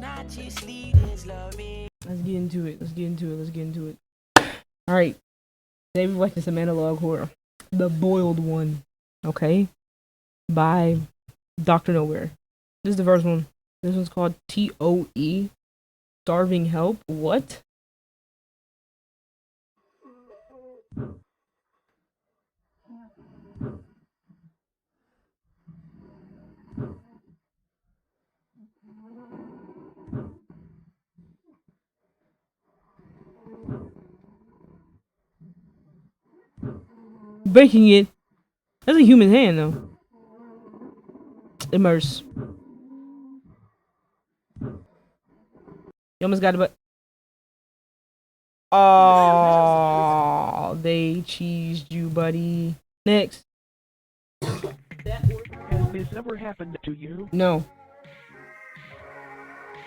Let's get into it. Alright. Today we're watching some analog horror. The Boiled One. Okay? By Dr. Nowhere. This is the first one. This one's called TOE. Starving Help. What? Breaking it. That's a human hand, though. Immerse. You almost got it, but. Oh, they cheesed you, buddy. Next. Has this ever happened to you? No.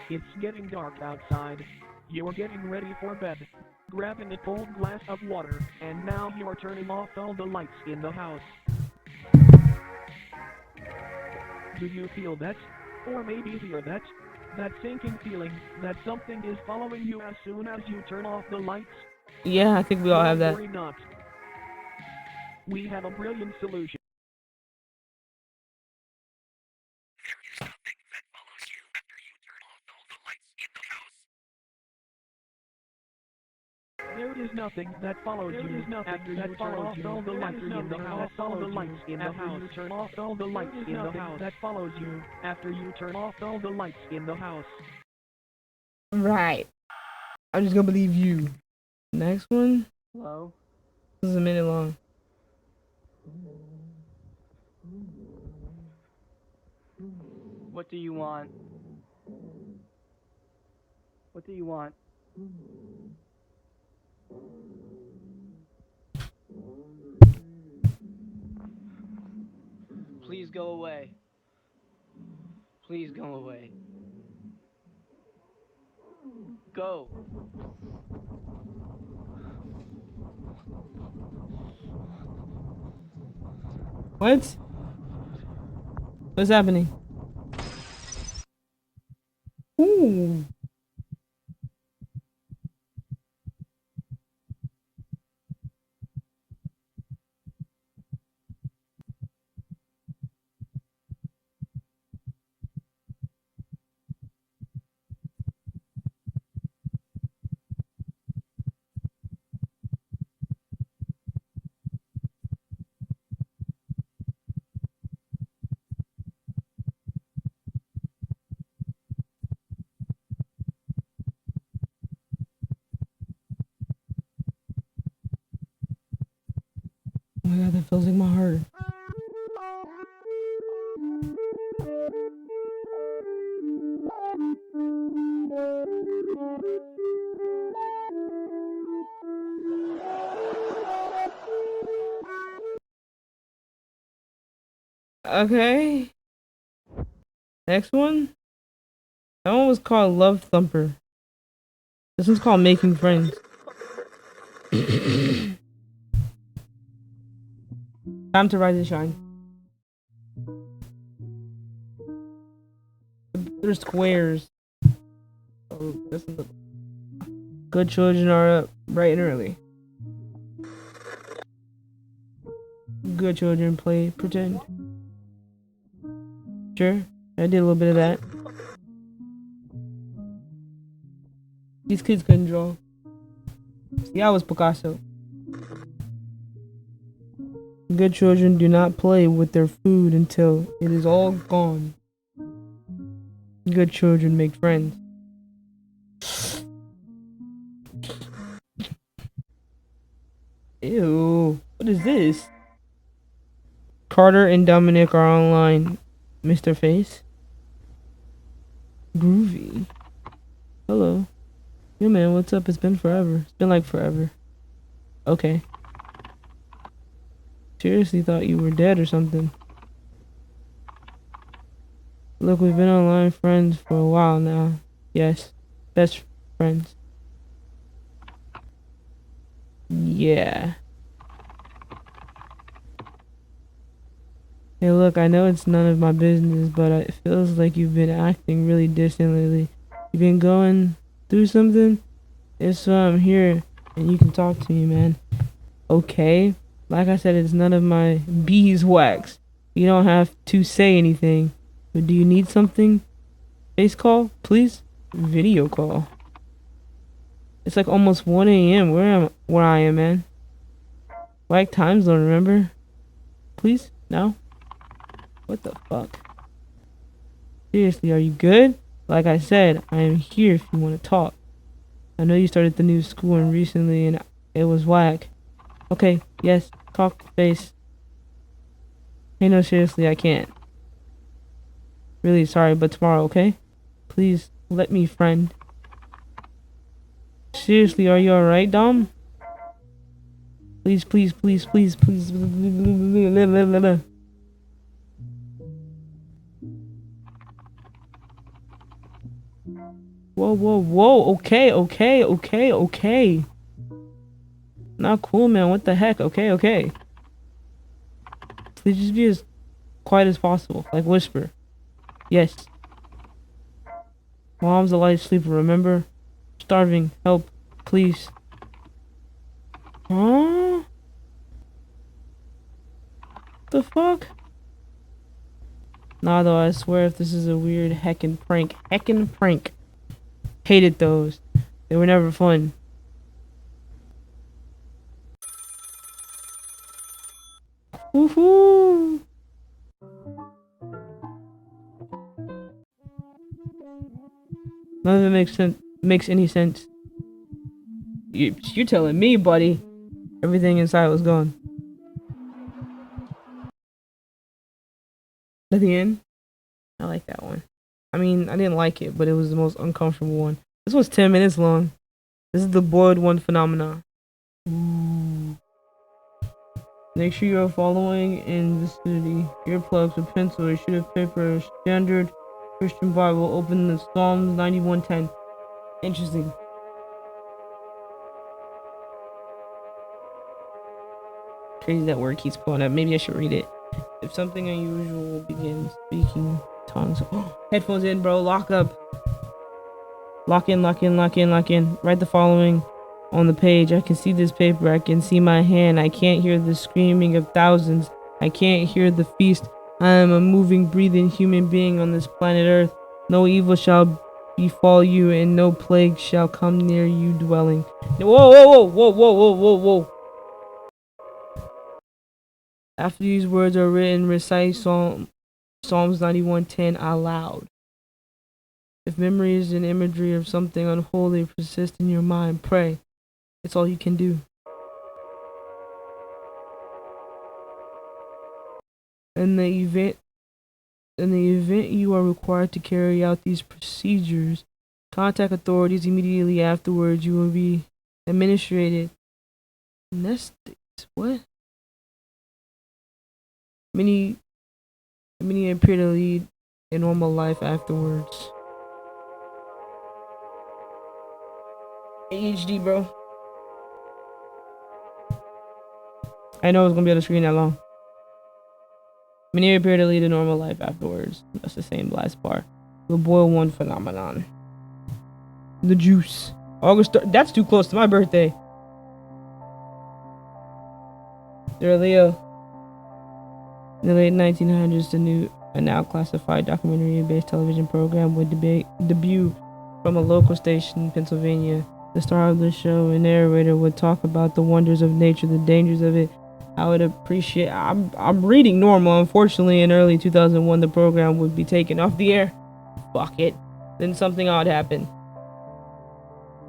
It's getting dark outside. You're getting ready for bed. Grabbing a cold glass of water, and now you're turning off all the lights in the house. Do you feel that? Or maybe hear that? That sinking feeling that something is following you as soon as you turn off the lights? Yeah, I think we all have that. Worry not. We have a brilliant solution. There is nothing that follows you after you turn off all the lights in the house. All the lights in the house. Turn off all the lights in the house. That follows you after you turn off all the lights in the house. Right. I'm just gonna believe you. Next one. Hello. This is a minute long. What do you want? What do you want? Please go away. Please go away. Go. What? What's happening? Ooh. Oh my god, that feels like my heart. Okay. Next one. That one was called Love Thumper. This one's called Making Friends. Time to rise and shine. They're squares. Oh, this is good children are up bright and early. Good children play pretend. Sure, I did a little bit of that. These kids couldn't draw. See, I was Picasso. Good children do not play with their food until it is all gone. Good children make friends. Ew, what is this? Carter and Dominic are online. Mr. Face? Groovy. Hello. Yeah, man, what's up? It's been forever. It's been like forever. Okay. Seriously thought you were dead or something. Look, we've been online friends for a while now. Yes. Best friends. Yeah. Hey, look, I know it's none of my business, but it feels like you've been acting really distant lately. You been going through something? If so, I'm here and you can talk to me, man. Okay. Like I said, it's none of my beeswax. You don't have to say anything. But do you need something? Face call, please? Video call. It's like almost 1 a.m. Where I am, man? Like time zone, remember? Please? No? What the fuck? Seriously, are you good? Like I said, I am here if you want to talk. I know you started the new school and recently and it was whack. Okay, yes, talk face. Hey, no, seriously, I can't. Really sorry, but tomorrow, okay? Please, let me, friend. Seriously, are you alright, Dom? Please, please, please, please, please. Whoa, whoa, whoa. Okay, okay, okay, okay. Not cool, man. What the heck? Okay, okay. Please just be as quiet as possible. Like whisper. Yes. Mom's a light sleeper, remember? Starving. Help. Please. Huh? The fuck? Nah, though, I swear if this is a weird heckin' prank. Heckin' prank. Hated those. They were never fun. Woohoo! None of it makes any sense. You're telling me, buddy. Everything inside was gone. At the end, I like that one. I mean, I didn't like it, but it was the most uncomfortable one. This was 10 minutes long. This is the boiled one phenomenon. Ooh. Make sure you are following in vicinity. Earplugs, a pencil, a sheet of paper, a standard Christian Bible. Open the Psalms 91:10. Interesting. Crazy that word keeps pulling up. Maybe I should read it. If something unusual begins speaking tongues. Headphones in, bro. Lock up. Lock in, lock in, lock in, lock in. Write the following on the page. I can see this paper. I can see my hand. I can't hear the screaming of thousands. I can't hear the feast. I am a moving, breathing human being on this planet Earth. No evil shall befall you, and no plague shall come near you dwelling. Whoa, whoa, whoa, whoa, whoa, whoa, whoa, whoa. After these words are written, recite Psalms 91:10 aloud. If memories and imagery of something unholy persist in your mind, pray. It's all you can do. In the event you are required to carry out these procedures, contact authorities immediately afterwards. You will be administrated anesthetics. What? Many appear to lead a normal life afterwards. ADHD, bro. I know it's gonna be on the screen that long. Many appear to lead a normal life afterwards. That's the same last part. The boil one phenomenon. The juice. August 3rd. That's too close to my birthday. There, Leo. In the late 1900s, a now classified documentary-based television program would debut from a local station in Pennsylvania. The star of the show and narrator would talk about the wonders of nature, the dangers of it. I would appreciate. I'm reading normal. Unfortunately, in early 2001, the program would be taken off the air. Fuck it. Then something odd happened.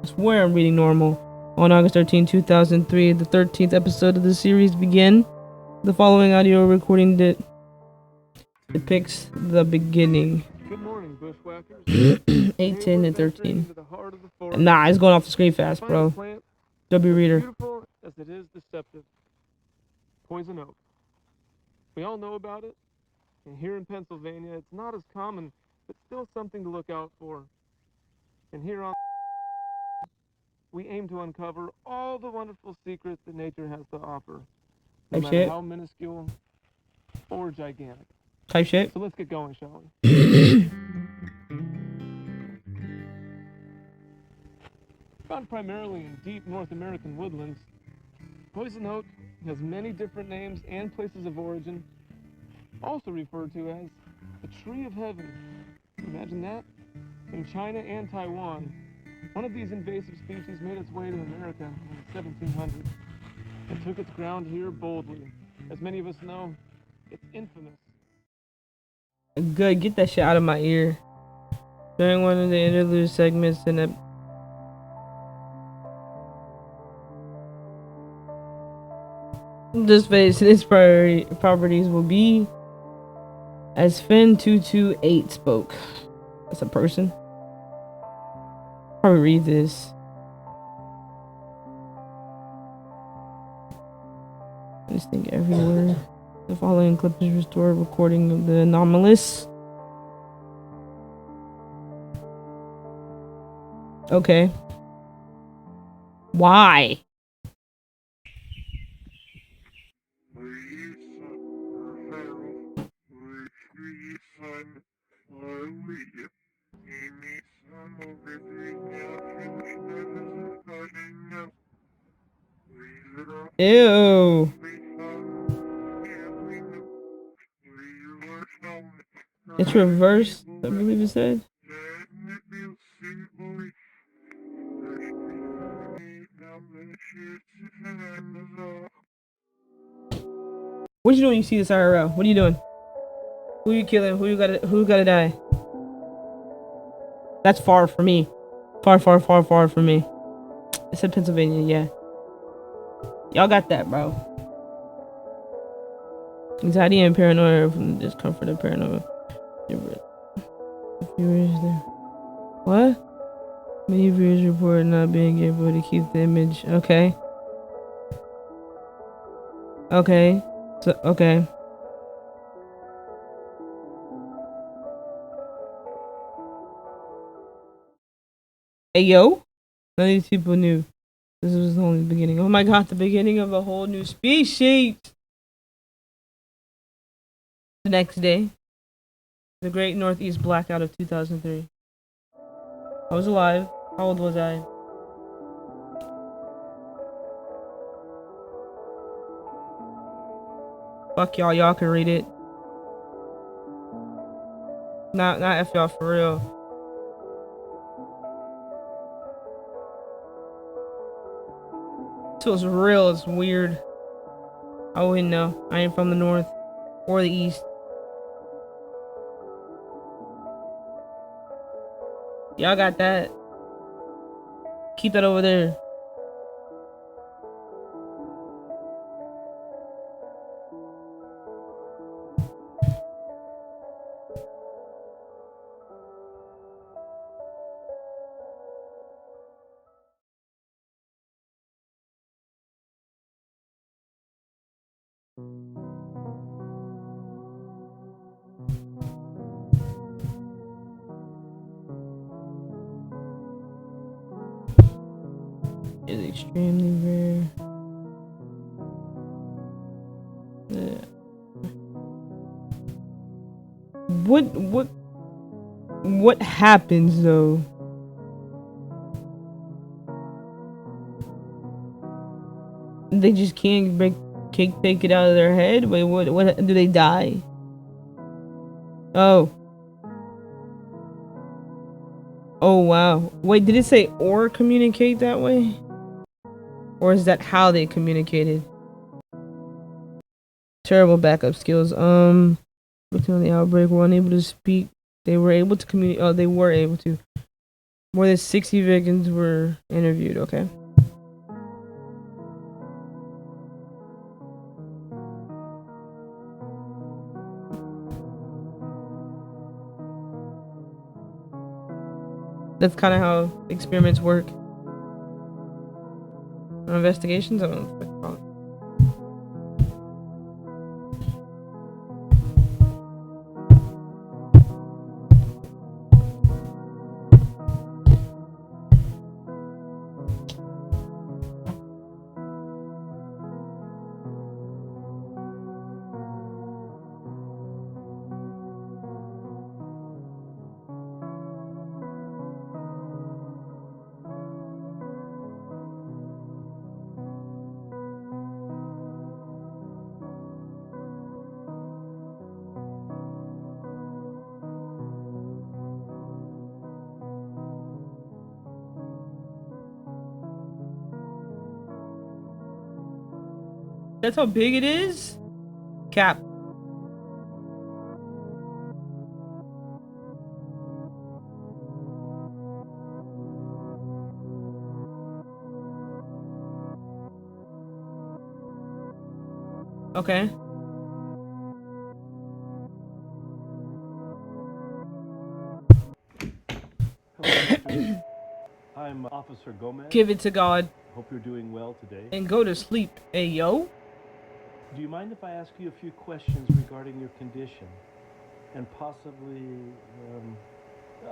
I swear I'm reading normal. On August 13, 2003, the 13th episode of the series began. The following audio recording depicts the beginning. Good morning, bushwhackers. 8, 10, and 13. Nah, it's going off the screen fast, bro. W reader. Beautiful as it is deceptive. Poison oak. We all know about it. And here in Pennsylvania, it's not as common, but still something to look out for. And here on we aim to uncover all the wonderful secrets that nature has to offer. No matter how minuscule or gigantic. Type shit. So let's get going, shall we? Found primarily in deep North American woodlands, poison oak has many different names and places of origin, also referred to as the tree of heaven. Imagine that? In China and Taiwan, one of these invasive species made its way to America in the 1700s and took its ground here boldly. As many of us know, it's infamous. Good, get that shit out of my ear. During one of the interlude segments in a this phase and its properties will be as Fin228 spoke. That's a person. Probably read this. I just think every word. The following clip is restored recording of the anomalous. Okay. Why? Ew. It's reversed, I believe it said. What you doing when you see this IRL? What are you doing? Who you killing? Who gotta die? That's far for me. Far for me. I said Pennsylvania, yeah. Y'all got that, bro. Anxiety and paranoia from the discomfort of paranoia. What? Many viewers report not being able to keep the image. Okay. Okay. So, okay. Hey, yo. None of these people knew. This was only the beginning. Oh my god, the beginning of a whole new species. The next day, the Great Northeast Blackout of 2003. I was alive. How old was I? Fuck y'all. Y'all can read it. Not F y'all for real. This was real. It's weird. I wouldn't know. I ain't from the north or the east. Y'all got that. Keep that over there. Is extremely rare. Yeah. What happens though? They just can't take it out of their head? Wait, what do they die? Oh. Oh wow. Wait, did it say or communicate that way? Or is that how they communicated? Terrible backup skills. Looking on the outbreak, were unable to speak. They were able to communicate. Oh, they were able to. More than 60 victims were interviewed. Okay. That's kind of how experiments work. Investigations? I don't know what the fuck. That's how big it is? Cap. Okay. Hello, mister. I'm Officer Gomez. Give it to God Hope you're doing well today. and go to sleep. Hey, yo. Do you mind if I ask you a few questions regarding your condition and possibly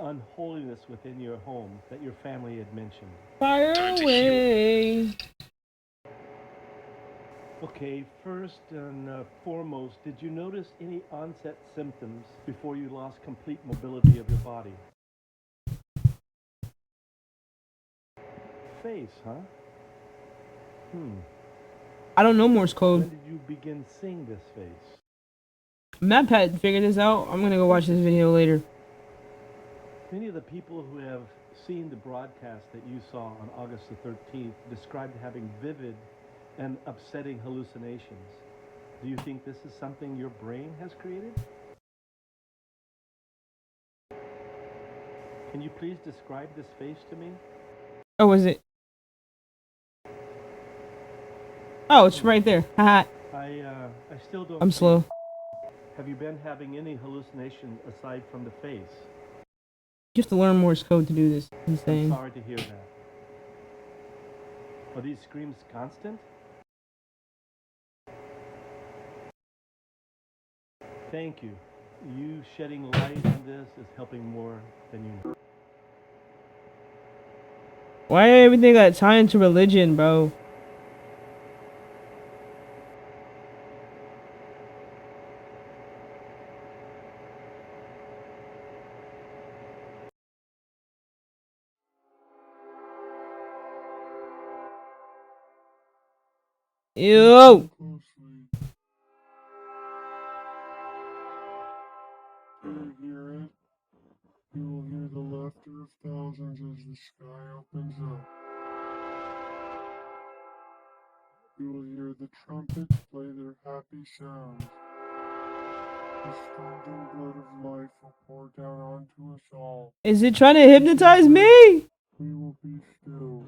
unholiness within your home that your family had mentioned? Fire away. Okay, first and foremost, did you notice any onset symptoms before you lost complete mobility of your body? Face, huh? I don't know Morse When code. did you begin seeing this face? MadPat figured this out. I'm gonna go watch this video later. Many of the people who have seen the broadcast that you saw on August the 13th described having vivid and upsetting hallucinations. Do you think this is something your brain has created? Can you please describe this face to me? Oh, is it? Oh, it's right there. Haha. I still don't I'm see slow. it. Have you been having any hallucination aside from the face? You have to learn Morse code to do this. I'm Insane. sorry to hear that. Are these screams constant? Thank you. You shedding light on this is helping more than you know. Why everything got tied into religion, bro? Yo! Closely. Do you hear it? You will hear the laughter of thousands as the sky opens up. You will hear the trumpets play their happy sounds. The streaming blood of life will pour down onto us all. Is it trying to hypnotize me? We will be still.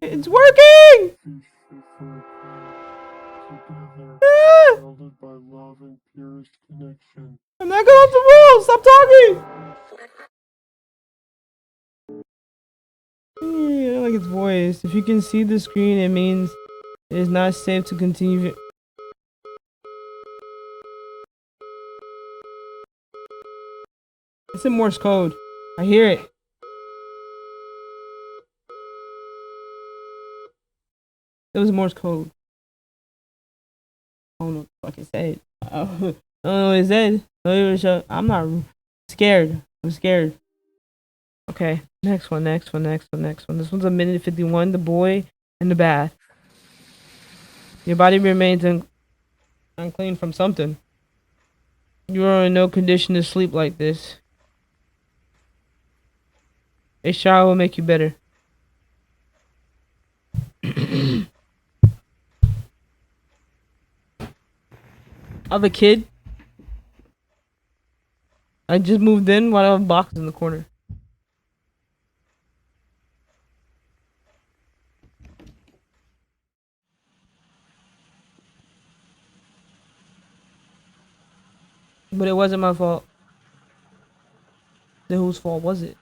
It's Together, working! feasted for a king. Together, Ah! welded by love and purest connection. I'm not going off the wall! Stop talking! I don't like its voice. If you can see the screen, it means it is not safe to continue. It's in Morse code. I hear it. It was Morse code. I don't know what the fuck it said. I don't know what it said. I'm not scared. I'm scared. Okay, next one. This one's a minute 51. The boy in the bath. Your body remains unclean from something. You are in no condition to sleep like this. A shower will make you better. I have a kid. I just moved in while I have boxes in the corner. But it wasn't my fault. Then whose fault was it?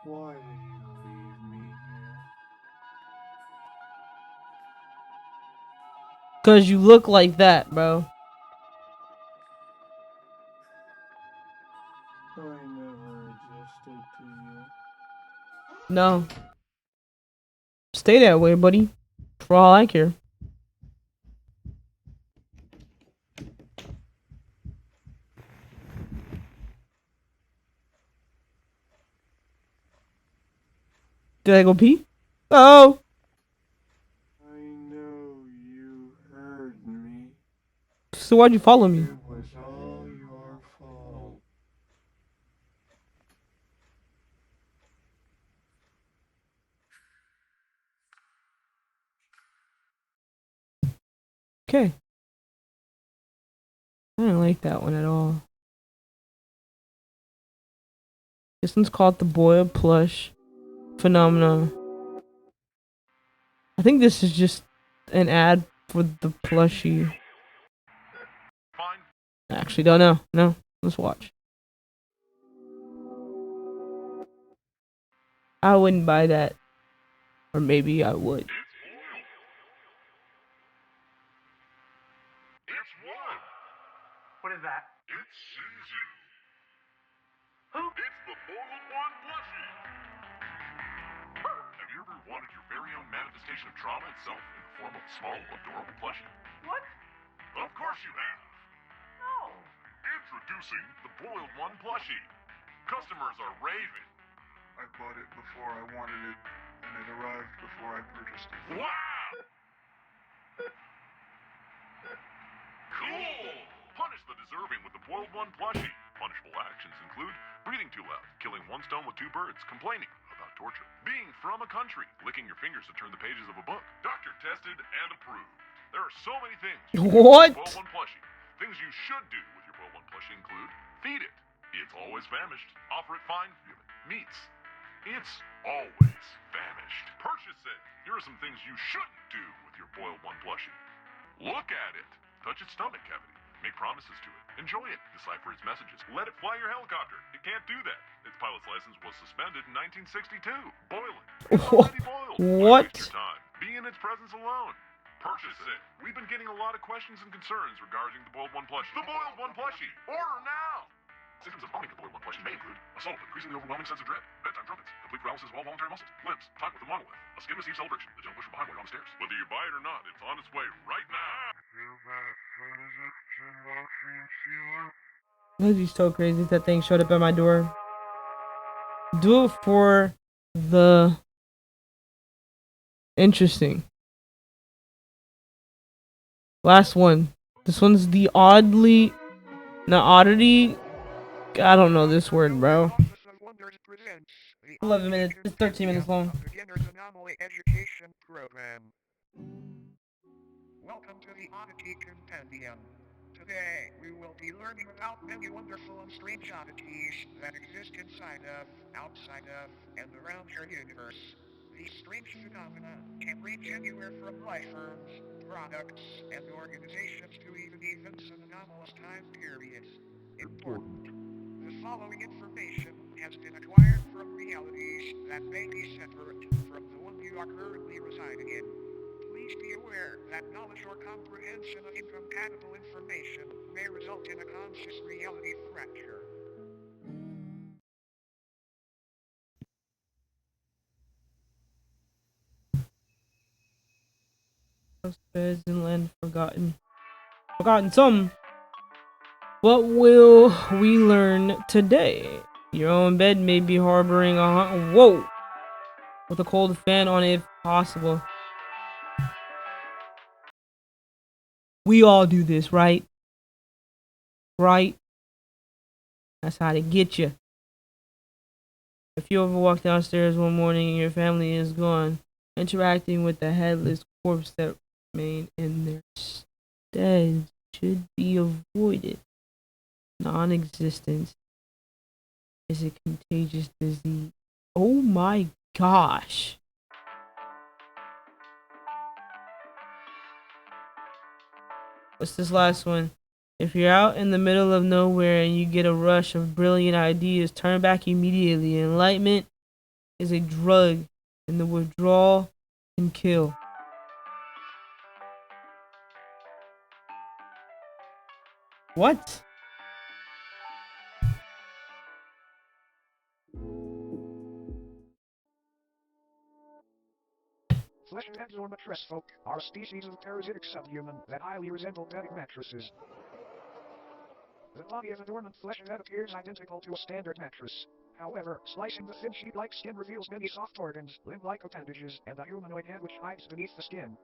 Why did you leave me here? Cause you look like that, bro. I never existed to you. No. Stay that way, buddy. For all I care. Did I go pee? Oh! I know you heard me. So why'd you follow me? It was all your fault. Okay. I didn't like that one at all. This one's called the boiled plush phenomenon. I think this is just an ad for the plushie. Fine. I actually don't know. No, let's watch. I wouldn't buy that. Or maybe I would. It's one. What is that? It's Suzu. Who? It's the boiled one plushie. Have you ever wanted your very own manifestation of trauma itself in the form of a small, adorable plushie? What? Of course you have. No. Introducing the boiled one plushie. Customers are raving. I bought it before I wanted it, and it arrived before I purchased it. Wow! Cool! Punish the deserving with the boiled one plushie. Punishable actions include breathing too loud, killing one stone with two birds, complaining about torture, being from a country, licking your fingers to turn the pages of a book. Doctor tested and approved. There are so many things you can do What? with boiled one plushie. Things you should do with your boiled one plushie include feed it. It's always famished. Offer it fine meats. It's always famished. Purchase it. Here are some things you shouldn't do with your boiled one plushie. Look at it. Touch its stomach cavity. Make promises to it. Enjoy it. Decipher its messages. Let it fly your helicopter. It can't do that. Its pilot's license was suspended in 1962. Boil it. It's already boiled. Why What? waste your time? Be in its presence alone. Purchase it. We've been getting a lot of questions and concerns regarding the boiled one plushie. The boiled one plushie. Order now. Symptoms of owning the boiled one plushie may include assault, increasingly overwhelming sense of dread, bedtime trumpets, complete paralysis of all voluntary muscles, limbs, time with a monolith, a skin receive celebration, the gentle push from behind while you're on the stairs. Whether you buy it or not, it's on its way right now. Feel that photosynthesis vaccine feeler? That'd be so crazy if that thing showed up at my door. Do it for the interesting. Last one. This one's the oddly, not oddity. I don't know this word, bro. 11 minutes. It's 13 minutes long. Beginner's Anomaly Education Program. Welcome to the Oddity Compendium. Today, we will be learning about many wonderful and strange oddities that exist inside of, outside of, and around your universe. These strange phenomena can range anywhere from life forms, products, and organizations to even events and anomalous time periods. Important. The following information has been acquired from realities that may be separate from the one you are currently residing in. Please be aware that knowledge or comprehension of incompatible information may result in a conscious reality fracture. Beds in land forgotten. Forgotten some. What will we learn today? Your own bed may be harboring a whoa, with a cold fan on it if possible. We all do this, right? Right? That's how they get you. If you ever walk downstairs one morning and your family is gone, interacting with the headless corpse that remained in their stead should be avoided. Non-existence is a contagious disease. Oh my gosh. What's this last one? If you're out in the middle of nowhere and you get a rush of brilliant ideas, turn back immediately. Enlightenment is a drug, and the withdrawal can kill. What? Fleshheads or mattress folk are a species of parasitic subhuman that highly resemble bedding mattresses. The body of a dormant fleshhead appears identical to a standard mattress. However, slicing the thin sheet-like skin reveals many soft organs, limb-like appendages, and a humanoid head which hides beneath the skin.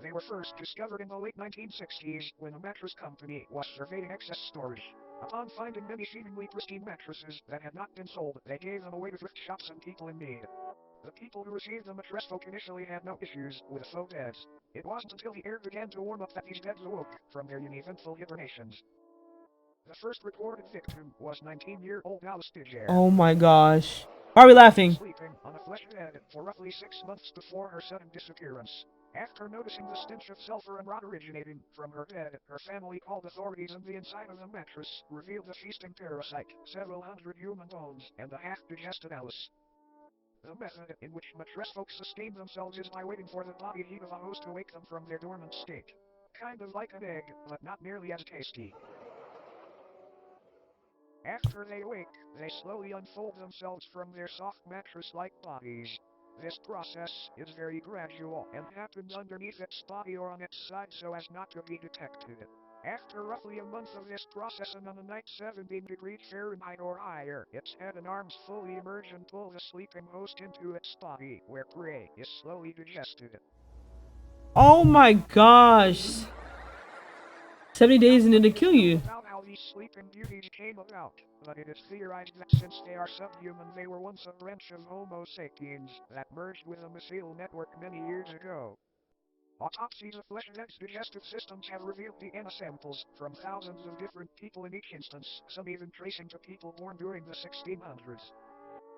They were first discovered in the late 1960s when a mattress company was surveying excess storage. Upon finding many seemingly pristine mattresses that had not been sold, they gave them away to thrift shops and people in need. The people who received the mattress folk initially had no issues with faux beds. It wasn't until the air began to warm up that these beds awoke from their uneventful hibernations. The first recorded victim was 19-year-old Alice Digere. Oh my gosh. Why are we laughing? Sleeping on a flesh bed for roughly 6 months before her sudden disappearance. After noticing the stench of sulfur and rot originating from her bed, her family called authorities, and the inside of the mattress revealed a feasting parasite, several hundred human bones, and a half-digested Alice. The method in which mattress folks sustain themselves is by waiting for the body heat of a host to wake them from their dormant state. Kind of like an egg, but not nearly as tasty. After they wake, they slowly unfold themselves from their soft mattress-like bodies. This process is very gradual and happens underneath its body or on its side so as not to be detected. After roughly a month of this process and on a night 17 degrees Fahrenheit or higher, its head and arms fully emerge and pull the sleeping host into its body, where prey is slowly digested. Oh my gosh. 70 days and it'll kill you. About how these sleeping beauties came about, but it is theorized that since they are subhuman, they were once a branch of Homo sapiens that merged with a mycelial network many years ago. Autopsies of flesh and eggs digestive systems have revealed DNA samples from thousands of different people in each instance, some even tracing to people born during the 1600s.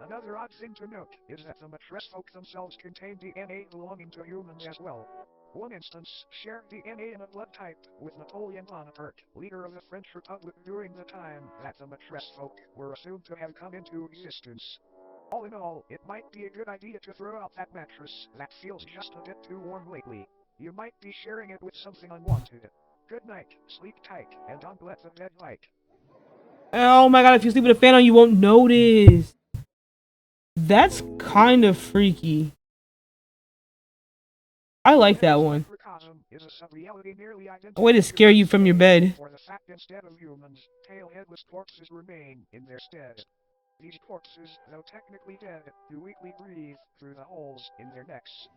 Another odd thing to note is that the mattress folk themselves contain DNA belonging to humans as well. One instance shared DNA in a blood type with Napoleon Bonaparte, leader of the French Republic during the time that the mattress folk were assumed to have come into existence. All in all, it might be a good idea to throw out that mattress that feels just a bit too warm lately. You might be sharing it with something unwanted. Good night, sleep tight, and don't let the bed bite. Oh my god, if you sleep with a fan on, you won't notice. That's kind of freaky. I like that one. A way to scare you from your bed. For the fact instead of humans, tail-headless corpses remain in their stead. These corpses, though technically dead, do weakly breathe through the holes in their necks.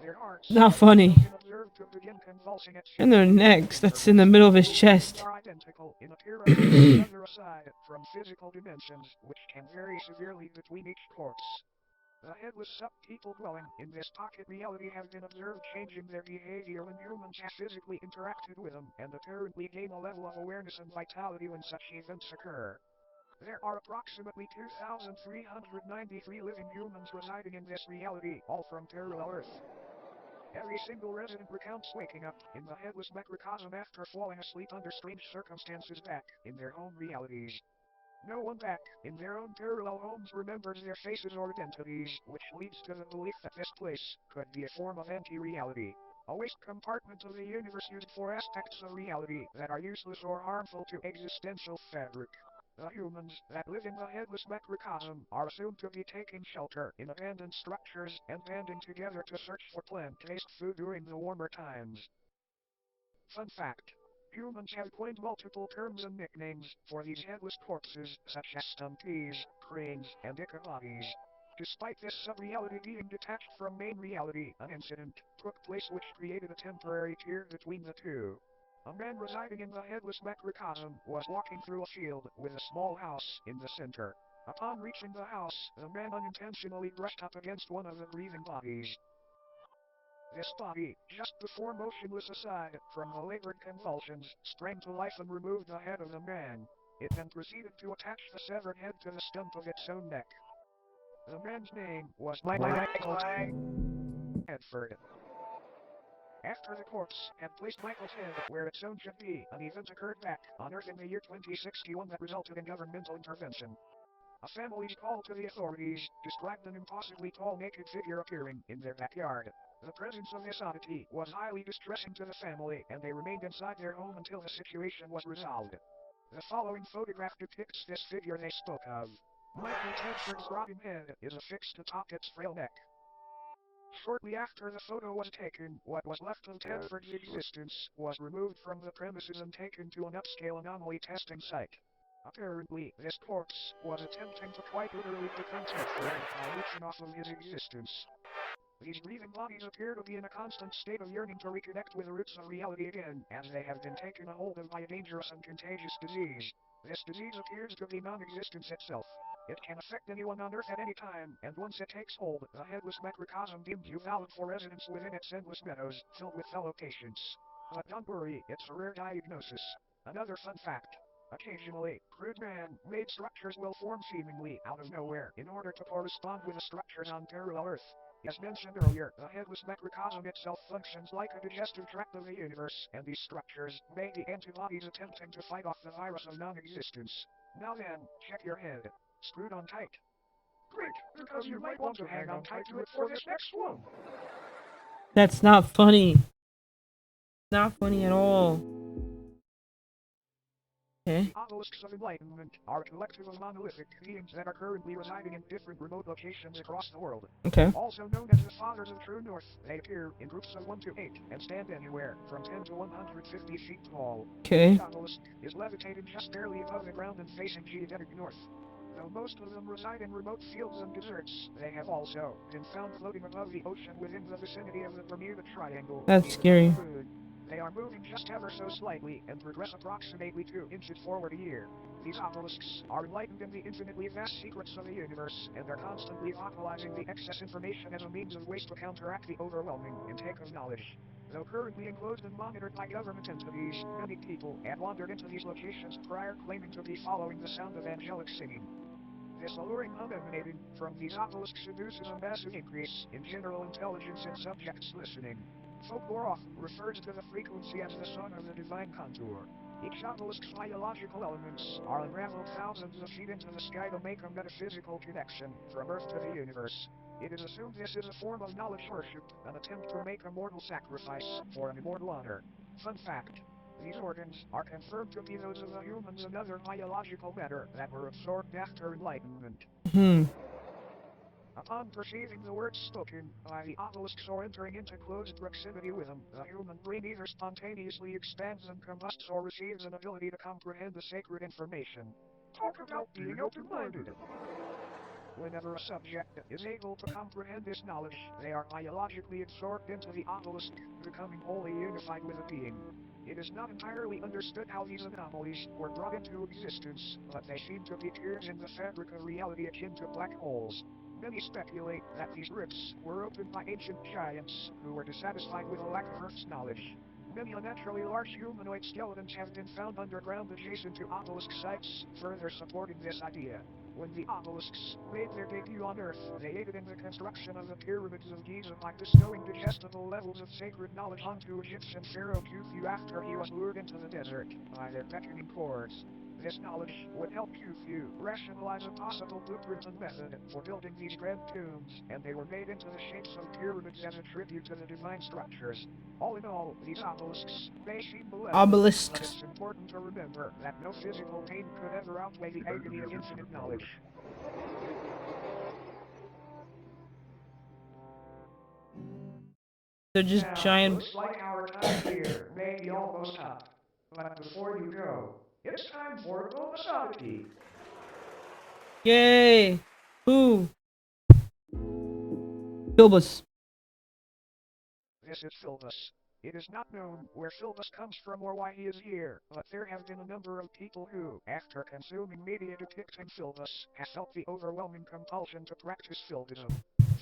Their hearts Not funny. have been observed to begin convulsing at And their necks, that's in the middle of his chest. are identical in appearance to each other aside from physical dimensions, which can vary severely between each corpse. The headless sub-people dwelling in this pocket reality have been observed changing their behavior when humans have physically interacted with them, and apparently gain a level of awareness and vitality when such events occur. There are approximately 2,393 living humans residing in this reality, all from parallel Earth. Every single resident recounts waking up in the headless macrocosm after falling asleep under strange circumstances back in their home realities. No one back in their own parallel homes remembers their faces or identities, which leads to the belief that this place could be a form of anti-reality. A waste compartment of the universe used for aspects of reality that are useless or harmful to existential fabric. The humans that live in the headless macrocosm are assumed to be taking shelter in abandoned structures and banding together to search for plant-based food during the warmer times. Fun fact. Humans have coined multiple terms and nicknames for these headless corpses, such as stumpies, cranes, and ichabodies. Despite this sub-reality being detached from main reality, an incident took place which created a temporary tier between the two. A man residing in the headless macrocosm was walking through a field with a small house in the center. Upon reaching the house, the man unintentionally brushed up against one of the breathing bodies. This body, just before motionless aside from the labored convulsions, sprang to life and removed the head of the man. It then proceeded to attach the severed head to the stump of its own neck. The man's name was Michael Tedford. After the corpse had placed Michael's head where its own should be, an event occurred back on Earth in the year 2061 that resulted in governmental intervention. A family's call to the authorities described an impossibly tall naked figure appearing in their backyard. The presence of this oddity was highly distressing to the family, and they remained inside their home until the situation was resolved. The following photograph depicts this figure they spoke of. Michael Tedford's rotting head is affixed atop its frail neck. Shortly after the photo was taken, what was left of Tedford's existence was removed from the premises and taken to an upscale anomaly testing site. Apparently, this corpse was attempting to quite literally become Tethered by leeching off of his existence. These breathing bodies appear to be in a constant state of yearning to reconnect with the roots of reality again, as they have been taken a hold of by a dangerous and contagious disease. This disease appears to be non-existence itself. It can affect anyone on Earth at any time, and once it takes hold, the headless macrocosm deems you valid for residence within its endless meadows, filled with fellow patients. But don't worry, it's a rare diagnosis. Another fun fact. Occasionally, crude man-made structures will form seemingly out of nowhere in order to correspond with the structures on parallel Earth. As mentioned earlier, the headless macrocosm itself functions like a digestive tract of the universe, and these structures may be antibodies attempting to fight off the virus of non-existence. Now then, check your head. Screwed on tight. Great, because you might want to hang on tight to it for this next one. That's not funny. Not funny at all. Okay. Obelisks of Enlightenment are a collective of monolithic beings that are currently residing in different remote locations across the world. Okay. Also known as the Fathers of True North, they appear in groups of 1 to 8 and stand anywhere from 10 to 150 feet tall. Okay. Each obelisk is levitating just barely above the ground and facing geodetic north. Though most of them reside in remote fields and deserts, they have also been found floating above the ocean within the vicinity of the Bermuda Triangle. That's scary. They are moving just ever so slightly and progress approximately 2 inches forward a year. These obelisks are enlightened in the infinitely vast secrets of the universe, and are constantly vocalizing the excess information as a means of waste to counteract the overwhelming intake of knowledge. Though currently enclosed and monitored by government entities, many people have wandered into these locations prior claiming to be following the sound of angelic singing. This alluring hum emanating from these obelisks induces a massive increase in general intelligence in subjects listening. Folklore often refers to the frequency as the song of the divine contour. Each obelisk's biological elements are unraveled thousands of feet into the sky to make a metaphysical connection from Earth to the universe. It is assumed this is a form of knowledge worship, an attempt to make a mortal sacrifice for an immortal honor. Fun fact. These organs are confirmed to be those of the humans and other biological matter that were absorbed after enlightenment. Upon perceiving the words spoken by the obelisks or entering into close proximity with them, the human brain either spontaneously expands and combusts or receives an ability to comprehend the sacred information. Talk about being open-minded. Whenever a subject is able to comprehend this knowledge, they are biologically absorbed into the obelisk, becoming wholly unified with the being. It is not entirely understood how these anomalies were brought into existence, but they seem to be tears in the fabric of reality akin to black holes. Many speculate that these rifts were opened by ancient giants who were dissatisfied with a lack of Earth's knowledge. Many unnaturally large humanoid skeletons have been found underground adjacent to obelisk sites, further supporting this idea. When the obelisks made their debut on Earth, they aided in the construction of the pyramids of Giza by bestowing digestible levels of sacred knowledge onto Egyptian pharaoh Khufu after he was lured into the desert by their beckoning chords. This knowledge would help Khufu rationalize a possible blueprint and method for building these grand tombs, and they were made into the shapes of pyramids as a tribute to the divine structures. All in all, these obelisks may seem malevolent, but it's important to remember that no physical pain could ever outweigh the agony of infinite knowledge. They're just giant. Looks like our time here may be almost up. But before you go, it's time for a bonus oddity. Yay! Who? Philbus. This is Philbus. It is not known where Philbus comes from or why he is here, but there have been a number of people who, after consuming media depicting Philbus, have felt the overwhelming compulsion to practice Philbism.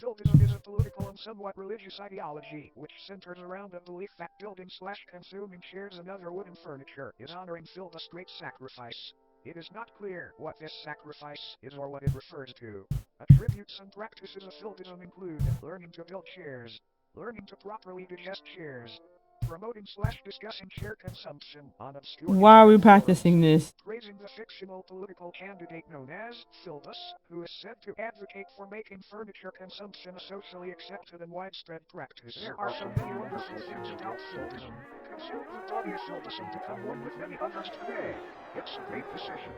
Philbism is a political and somewhat religious ideology which centers around the belief that building/consuming chairs and other wooden furniture is honoring Philbus' great sacrifice. It is not clear what this sacrifice is or what it refers to. Attributes and practices of Philbism include learning to build chairs, learning to properly digest chairs, promoting/discussing chair consumption on obscure Why are we internet forums, practicing this? praising the fictional political candidate known as Philbus, who is said to advocate for making furniture consumption a socially accepted and widespread practice. There are so many wonderful things about Philbism. Consume the body of Philbus and become one with many others today. It's a great decision.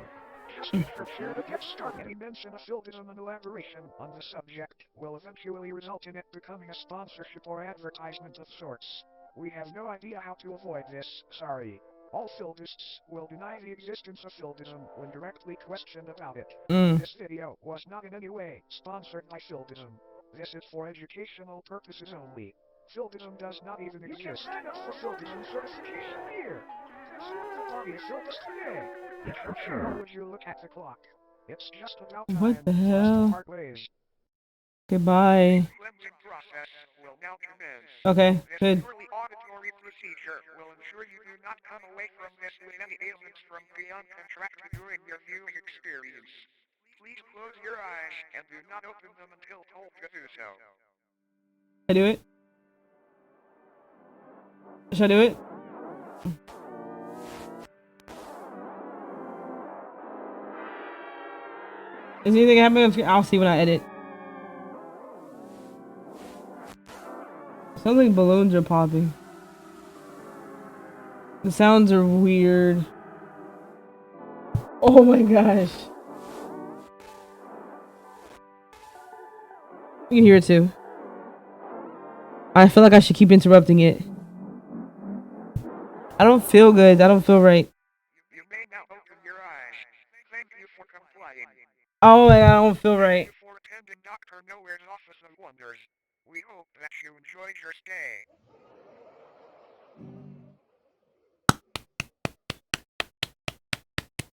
Just make sure to get started. Any mention of Philbism and elaboration on the subject will eventually result in it becoming a sponsorship or advertisement of sorts. We have no idea how to avoid this, sorry. All Fildists will deny the existence of Fildism when directly questioned about it. Mm. This video was not in any way sponsored by Fildism. This is for educational purposes only. Fildism does not even exist. You can sign up for Fildism certification here. Consider the party a Fildist today. Or would you look at the clock? It's just about time What the for us to hell? part ways. Goodbye. Cleansing process will now commence. Okay, This good. purely auditory procedure will ensure you do not come away from this with any ailments from beyond contracted during your viewing experience. Please close your eyes and do not open them until told to do so. Should I do it? Should I do it? Is anything happening? I'll see when I edit. Sounds like balloons are popping. The sounds are weird. Oh my gosh. You can hear it too. I feel like I should keep interrupting it. I don't feel good. I don't feel right. You may now open your eyes. Thank you for complying. Oh my god, I don't feel right. Thank you for attending Dr. Nowhere's Office of Wonders. We hope that you enjoyed your stay.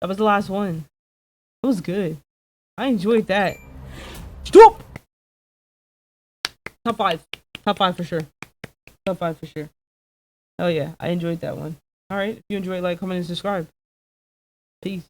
That was the last one. It was good. I enjoyed that. Stop! Top 5. Top 5 for sure. Top 5 for sure. Oh yeah, I enjoyed that one. Alright, if you enjoyed, like, comment, and subscribe. Peace.